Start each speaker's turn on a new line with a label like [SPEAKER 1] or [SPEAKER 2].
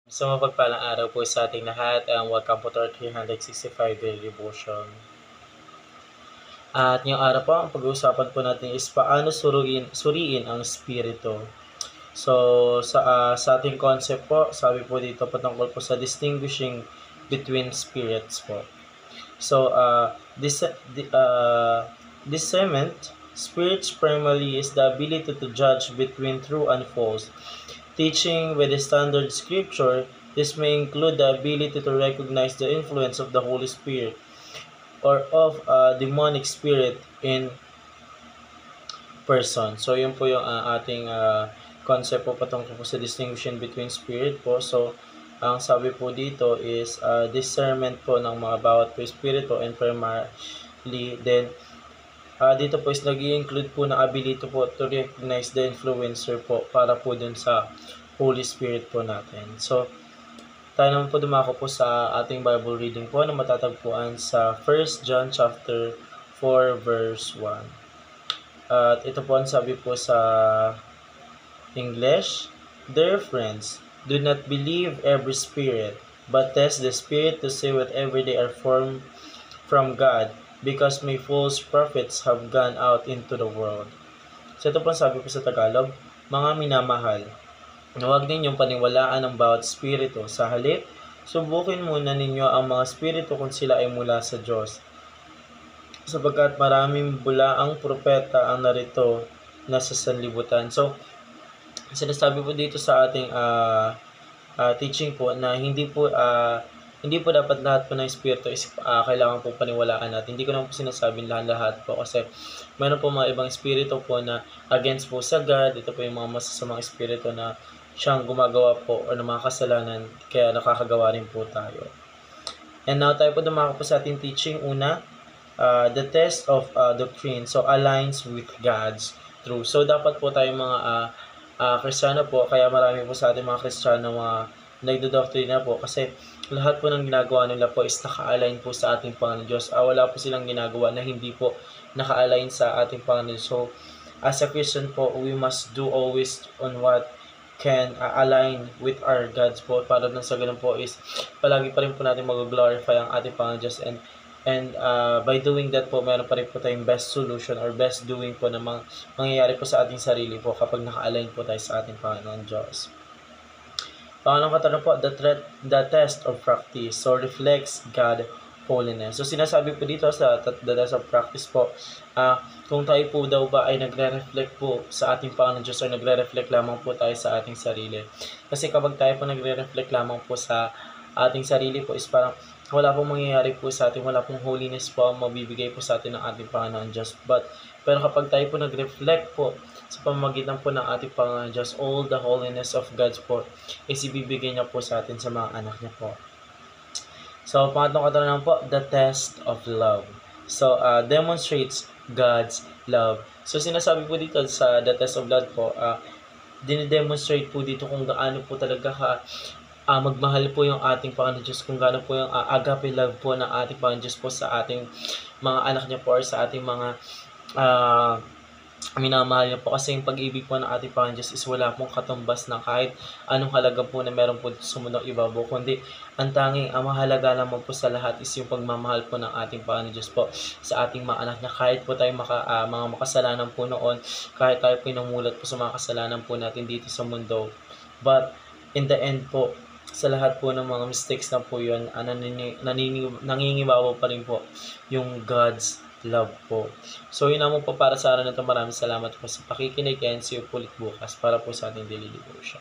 [SPEAKER 1] So, mapagpalang araw po sa ating lahat. Welcome po to our 365 daily devotion. At ngayong araw po, ang pag-uusapan po natin is paano suriin ang spirito. So, sa ating concept po, sabi po dito patungkol po sa distinguishing between spirits po. So, discernment, spirits primarily is the ability to judge between true and false. Teaching with the standard scripture, this may include the ability to recognize the influence of the Holy Spirit or of a demonic spirit in person. So, yun po yung ating concept po patungkol po sa distinction between spirit po. So, ang sabi po dito is discernment po ng mga bawat po spirito and primarily then dito po is nag-i-include po na ability po to recognize the influencer po para po dun sa Holy Spirit po natin. So, tayo naman po dumako po sa ating Bible reading po na matatagpuan sa 1 John chapter 4 verse 1. At ito po ang sabi po sa English, "Dear friends, do not believe every spirit, but test the spirit to see whether they are from God, because may false prophets have gone out into the world." So ito po sabi po sa Tagalog, mga minamahal, huwag ninyong paniwalaan ang bawat spirito. Sa halip, subukin muna ninyo ang mga spirito kung sila ay mula sa Diyos. Sapagkat maraming bulaang propeta ang narito na sa sanlibutan. So, sinasabi po dito sa ating teaching po na hindi po dapat lahat po ng espiritu is kailangan po paniwalaan natin. Hindi ko naman po sinasabing lahat po kasi meron po mga ibang espiritu po na against po sa God. Ito po yung mga masasamang espiritu na siyang gumagawa po o ng mga kasalanan kaya nakakagawa rin po tayo. And now tayo po dumako po sa ating teaching. Una, the test of doctrine. So, aligns with God's truth. So, dapat po tayo mga Kristiyano po, kaya marami po sa ating mga Kristiyano mga nagdodoktrina po kasi lahat po ng ginagawa nila po is naka-align po sa ating Panginoon Diyos. Wala po silang ginagawa na hindi po naka-align sa ating Panginoon. So, as a Christian po, we must do always on what can align with our God's po. Para lang sa ganun po is palagi pa rin po natin mag-glorify ang ating Panginoon Diyos and by doing that po, meron pa rin po tayong best solution or best doing po na mangyayari po sa ating sarili po kapag naka-align po tayo sa ating Panginoon Diyos. Pangalawang katanong po, the test of practice. So, reflects God holiness. So, sinasabi po dito sa the test of practice po, kung tayo po daw ba ay nagre-reflect po sa ating Panginoon Diyos or nagre-reflect lamang po tayo sa ating sarili. Kasi kapag tayo po nagre-reflect lamang po sa ating sarili po is parang wala pong mangyayari po sa atin, wala pong holiness po ang mabibigay po sa atin ng ating Panginoon Diyos. Pero kapag tayo po nag-reflect po sa pamamagitan po ng ating Panginoon Diyos, all the holiness of God's po is ibibigay niya po sa atin sa mga anak niya po. So, pangatlong katanungan po, the test of love. So, demonstrates God's love. So, sinasabi po dito sa the test of love po, dinidemonstrate po dito kung gaano po talaga magmahal po yung ating Panginoon Diyos, kung gaano po yung agape love po ng ating Panginoon Diyos po sa ating mga anak niya po or sa ating mga minamahal niya po. Kasi yung pag-ibig po ng ating Panginoon Diyos is wala pong katumbas na kahit anong halaga po na meron po sa mundong ibabaw, kundi ang tanging mahalaga naman po sa lahat is yung pagmamahal po ng ating Panginoon Diyos po sa ating mga anak niya. Kahit po tayo mga makasalanan po noon, kahit tayo po namumulat po sa mga kasalanan po natin dito sa mundo, but in the end po, sa lahat po ng mga mistakes na po yun, nangingibabaw pa rin po yung God's love po. So, yun naman po para sa araw na ito. Maraming salamat po sa pakikinig and see you ulit bukas para po sa ating daily devotion.